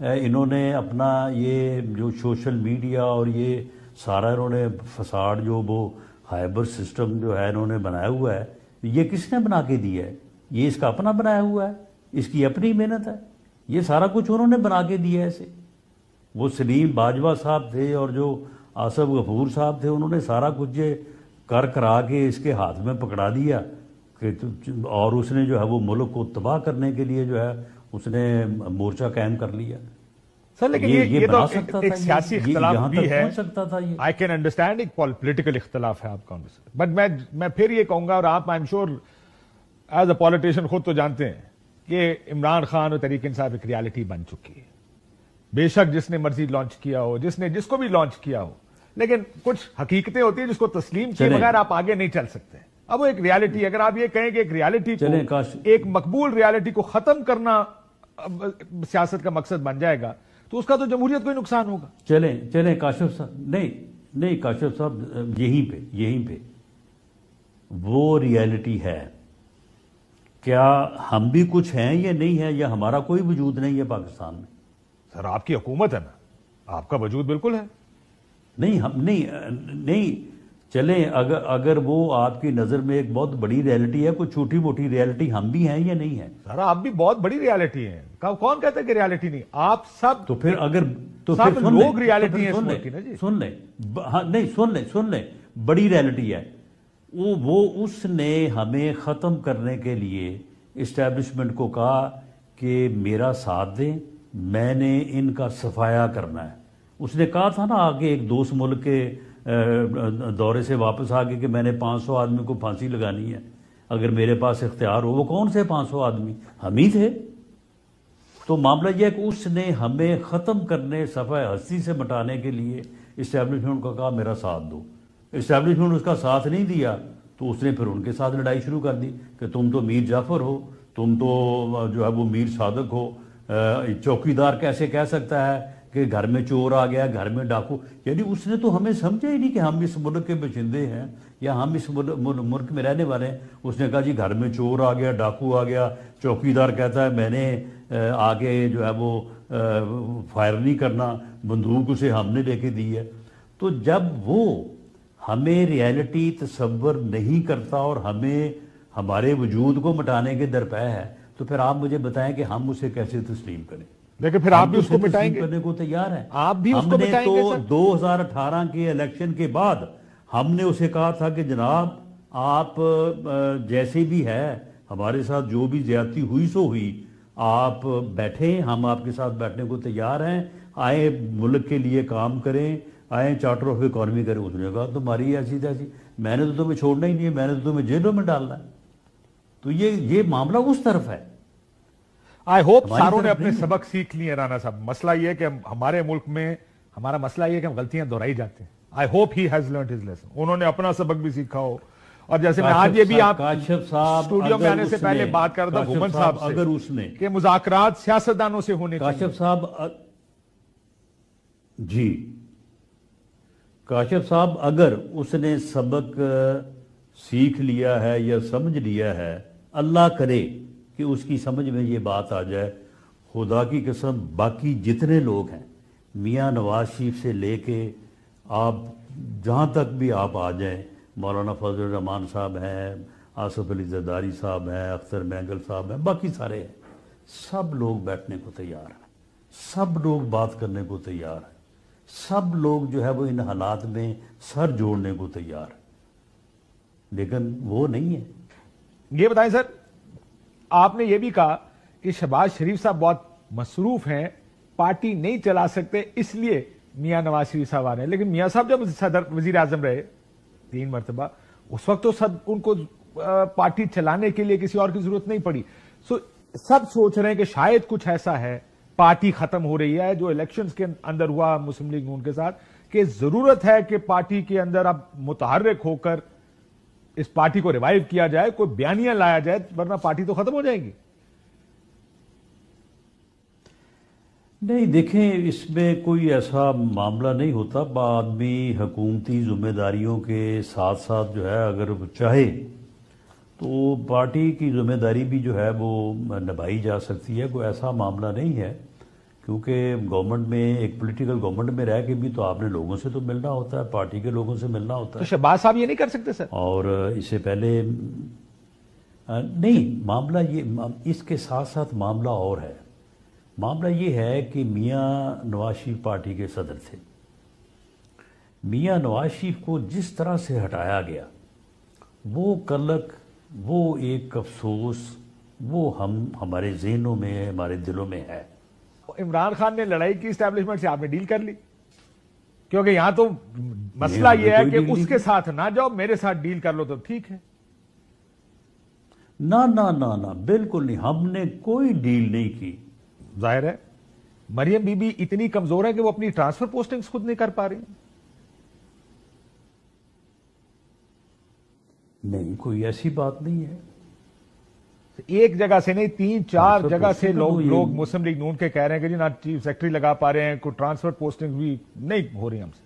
انہوں نے اپنا یہ جو سوشل میڈیا اور یہ سارا انہوں نے فساد جو وہ ہائبر سسٹم جو ہے انہوں نے بنایا ہوا ہے، یہ کس نے بنا کے دیا ہے؟ یہ اس کا اپنا بنایا ہوا ہے، اس کی اپنی محنت ہے، یہ سارا کچھ انہوں نے بنا کے دیا ہے اسے۔ وہ سلیم باجوہ صاحب تھے اور جو آصف غفور صاحب تھے، انہوں نے سارا کچھ یہ کرا کے اس کے ہاتھ میں پکڑا دیا کہ اور اس نے جو ہے وہ ملک کو تباہ کرنے کے لیے جو ہے اس نے مورچہ قائم کر لیا۔ سر لیکن یہ تو ایک سیاسی اختلاف بھی ہے، آئی کین انڈرسٹینڈ ایک پولیٹیکل اختلاف ہے آپ کا، بٹ میں پھر یہ کہوں گا، اور آپ I am sure as a politician خود تو جانتے ہیں کہ عمران خان اور تحریک انصاف ایک ریالٹی بن چکی ہے، بے شک جس نے مرضی لانچ کیا ہو، جس کو بھی لانچ کیا ہو، لیکن کچھ حقیقتیں ہوتی ہیں جس کو تسلیم کیے بغیر آپ آگے نہیں چل سکتے۔ اب وہ ایک ریالٹی ہے، اگر آپ یہ کہیں کہ ایک ریالٹی کو، ایک مقبول ریالٹی کو ختم کرنا سیاست کا مقصد بن جائے گا تو اس کا تو جمہوریت کو ہی نقصان ہوگا۔ چلیں کاشف صاحب، نہیں کاشف صاحب، یہیں پہ وہ ریالٹی ہے، کیا ہم بھی کچھ ہیں یا نہیں ہے، یا ہمارا کوئی وجود نہیں ہے پاکستان میں؟ سر آپ کی حکومت ہے نا، آپ کا وجود بالکل ہے۔ نہیں ہم نہیں چلیں، اگر وہ آپ کی نظر میں ایک بہت بڑی ریالٹی ہے، کوئی چھوٹی موٹی ریالٹی ہم بھی ہیں یا نہیں ہیں؟ سر آپ بھی بہت بڑی ریالٹی ہیں، کون کہتا ہے کہ ریالٹی نہیں؟ آپ سب تو پھر اگر سب لوگ ریالٹی ہیں، سن لیں بڑی ریالٹی ہے وہ اس نے ہمیں ختم کرنے کے لیے اسٹیبلشمنٹ کو کہا کہ میرا ساتھ دیں، میں نے ان کا صفایا کرنا ہے۔ اس نے کہا تھا نا آگے ایک دوست ملک کے دورے سے واپس آ کے کہ میں نے 500 آدمی کو پھانسی لگانی ہے اگر میرے پاس اختیار ہو۔ وہ کون سے 500 آدمی؟ ہم ہی تھے۔ تو معاملہ یہ ہے کہ اس نے ہمیں ختم کرنے، صفحہ ہستی سے مٹانے کے لیے اسٹیبلشمنٹ کو کہا میرا ساتھ دو۔ اسٹیبلشمنٹ اس کا ساتھ نہیں دیا تو اس نے پھر ان کے ساتھ لڑائی شروع کر دی کہ تم تو میر جعفر ہو، تم تو جو ہے وہ میر صادق ہو، چوکیدار کیسے کہہ سکتا ہے کہ گھر میں چور آ گیا، گھر میں ڈاکو؟ یعنی اس نے تو ہمیں سمجھا ہی نہیں کہ ہم اس ملک کے باشندے ہیں یا ہم اس ملک میں رہنے والے ہیں۔ اس نے کہا جی گھر میں چور آ گیا، ڈاکو آ گیا، چوکیدار کہتا ہے میں نے آگے جو ہے وہ فائر نہیں کرنا، بندوق اسے ہم نے لے کے دی ہے۔ تو جب وہ ہمیں ریالٹی تصور نہیں کرتا اور ہمیں ہمارے وجود کو مٹانے کے درپے ہے تو پھر آپ مجھے بتائیں کہ ہم اسے کیسے تسلیم کریں؟ لیکن پھر آپ بھی اس کو مٹائیں گے؟ کرنے کو تیار ہیں، آپ بھی اس کو مٹائیں گے؟ ہم نے تو 2018 کے الیکشن کے بعد ہم نے اسے کہا تھا کہ جناب آپ جیسے بھی ہے ہمارے ساتھ جو بھی زیادتی ہوئی سو ہوئی، آپ بیٹھیں، ہم آپ کے ساتھ بیٹھنے کو تیار ہیں، آئیں ملک کے لیے کام کریں، آئیں چارٹر آف اکانومی کریں۔ اس نے کہا تمہاری ایسی تیسی، میں نے تو تمہیں چھوڑنا ہی نہیں ہے، میں نے تو تمہیں جیلوں میں ڈالنا ہے۔ تو یہ معاملہ اس طرف ہے۔ آئی ہوپ ساروں نے اپنے سبق سیکھ لیے رانا صاحب۔ مسئلہ یہ ہے کہ ہمارے ملک میں ہمارا مسئلہ یہ ہے کہ ہم غلطیاں دہرائی جاتے ہیں۔ I hope he has learned his lesson, انہوں نے اپنا سبق بھی سیکھا ہو۔ اور جیسے میں آج یہ بھی آپ اسٹوڈیو میں آنے سے پہلے بات کر رہا تھا گھومن صاحب سے، اگر اس نے کہ مذاکرات سیاستدانوں سے ہونے چاہیے۔ کاشف صاحب جی، کاشف صاحب اگر اس نے سبق سیکھ لیا ہے یا سمجھ لیا ہے، اللہ کرے کہ اس کی سمجھ میں یہ بات آ جائے، خدا کی قسم باقی جتنے لوگ ہیں میاں نواز شریف سے لے کے آپ جہاں تک بھی آپ آ جائیں، مولانا فضل الرحمان صاحب ہیں، آصف علی زرداری صاحب ہیں، اختر مینگل صاحب ہیں، باقی سارے ہیں، سب لوگ بیٹھنے کو تیار ہیں، سب لوگ بات کرنے کو تیار ہیں، سب لوگ جو ہے وہ ان حالات میں سر جوڑنے کو تیار ہیں، لیکن وہ نہیں ہے۔ یہ بتائیں سر، آپ نے یہ بھی کہا کہ شہباز شریف صاحب بہت مصروف ہیں، پارٹی نہیں چلا سکتے، اس لیے میاں نواز شریف صاحب آ رہے ہیں، لیکن میاں صاحب جب صدر وزیر اعظم رہے 3 مرتبہ، اس وقت تو ان کو پارٹی چلانے کے لیے کسی اور کی ضرورت نہیں پڑی۔ سب سوچ رہے ہیں کہ شاید کچھ ایسا ہے، پارٹی ختم ہو رہی ہے، جو الیکشنز کے اندر ہوا مسلم لیگ نون کے ساتھ، کہ ضرورت ہے کہ پارٹی کے اندر اب متحرک ہو کر اس پارٹی کو ریوائیو کیا جائے، کوئی بیانیہ لایا جائے، ورنہ پارٹی تو ختم ہو جائے گی۔ نہیں دیکھیں، اس میں کوئی ایسا معاملہ نہیں ہوتا، آدمی حکومتی ذمہ داریوں کے ساتھ ساتھ جو ہے اگر وہ چاہے تو پارٹی کی ذمہ داری بھی جو ہے وہ نبھائی جا سکتی ہے، کوئی ایسا معاملہ نہیں ہے، کیونکہ گورنمنٹ میں ایک پولیٹیکل گورنمنٹ میں رہ کے بھی تو آپ نے لوگوں سے تو ملنا ہوتا ہے، پارٹی کے لوگوں سے ملنا ہوتا تو ہے. شہباز صاحب یہ نہیں کر سکتے سر؟ اور اس سے پہلے نہیں، معاملہ یہ، اس کے ساتھ ساتھ معاملہ اور ہے. معاملہ یہ ہے کہ میاں نواز شریف پارٹی کے صدر تھے. میاں نواز شریف کو جس طرح سے ہٹایا گیا، وہ کلک، وہ ایک افسوس، وہ ہمارے ذہنوں میں، ہمارے دلوں میں ہے. عمران خان نے لڑائی کی اسٹیبلشمنٹ سے، آپ نے ڈیل کر لی، کیونکہ یہاں تو مسئلہ یہ ہے کہ اس کے ساتھ نہ جاؤ، میرے ساتھ ڈیل کر لو تو ٹھیک ہے. نہ نہ نہ نہ، بالکل نہیں، ہم نے کوئی ڈیل نہیں کی. ظاہر ہے مریم بی بی اتنی کمزور ہے کہ وہ اپنی ٹرانسفر پوسٹنگز خود نہیں کر پا رہی. نہیں، کوئی ایسی بات نہیں ہے. ایک جگہ سے نہیں، 3-4 جگہ سے پوسٹنگ لوگ مسلم لیگ نون کے کہہ رہے ہیں کہ جی نہ چیف سیکرٹری لگا پا رہے ہیں، کوئی ٹرانسفر پوسٹنگ بھی نہیں ہو رہی ہم سے.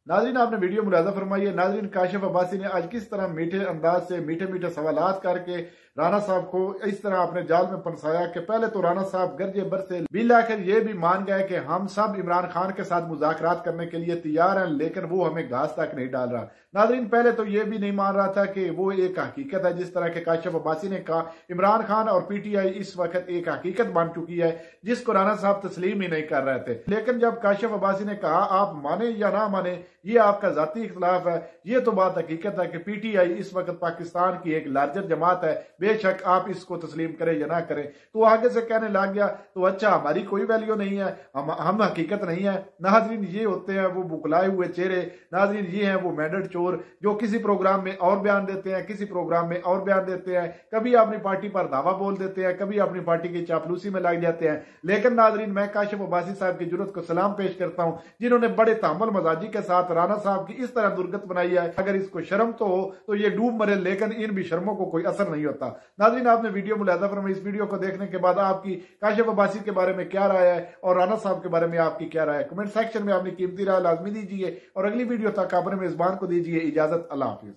ناظرین، آپ نے ویڈیو ملاحظہ فرمائی ہے. ناظرین، کاشف عباسی نے آج کس طرح میٹھے انداز سے میٹھے سوالات کر کے رانا صاحب کو اس طرح اپنے جال میں پھنسایا کہ پہلے تو رانا صاحب گرجے برسے بالآخر یہ بھی مان گئے کہ ہم سب عمران خان کے ساتھ مذاکرات کرنے کے لیے تیار ہیں، لیکن وہ ہمیں گھاس تک نہیں ڈال رہا. ناظرین، پہلے تو یہ بھی نہیں مان رہا تھا کہ وہ ایک حقیقت ہے، جس طرح کہ کاشف عباسی نے کہا عمران خان اور پی ٹی آئی اس وقت ایک حقیقت بن چکی ہے جس کو رانا صاحب تسلیم ہی نہیں کر رہے تھے. لیکن جب کاشف عباسی نے کہا آپ مانیں یا نہ مانیں یہ آپ کا ذاتی اختلاف ہے، یہ تو بات حقیقت ہے کہ پی ٹی آئی اس وقت پاکستان کی ایک لارجر جماعت ہے، بے شک آپ اس کو تسلیم کریں یا نہ کریں. تو آگے سے کہنے لگ گیا تو اچھا ہماری کوئی ویلیو نہیں ہے، ہم حقیقت نہیں ہے. ناظرین، یہ ہوتے ہیں وہ بکلائے ہوئے چہرے. ناظرین، یہ ہیں وہ مینڈٹ چور جو کسی پروگرام میں اور بیان دیتے ہیں، کسی پروگرام میں اور بیان دیتے ہیں، کبھی اپنی پارٹی پر دعویٰ بول دیتے ہیں، کبھی اپنی پارٹی کی چاپلوسی میں لگ جاتے ہیں. لیکن ناظرین، میں کاشف عباسی صاحب کی جرات کو سلام پیش کرتا ہوں جنہوں نے بڑے تحمل مزاجی کے ساتھ رانا صاحب کی اس طرح درگت بنائی ہے. اگر اس کو شرم تو ہو تو یہ ڈوب مرے، لیکن ان بھی شرموں کو کوئی اثر نہیں ہوتا. ناظرین، آپ نے ویڈیو ملاحظہ فرمائی. اس ویڈیو کو دیکھنے کے بعد آپ کی کاشف عباسی کے بارے میں کیا رائے ہے اور رانا صاحب کے بارے میں آپ کی کیا رائے ہے؟ کمنٹ سیکشن میں اپنی قیمتی رائے لازمی دیجیے اور اگلی ویڈیو تک اپنے میزبان کو دیجیے اجازت. اللہ حافظ.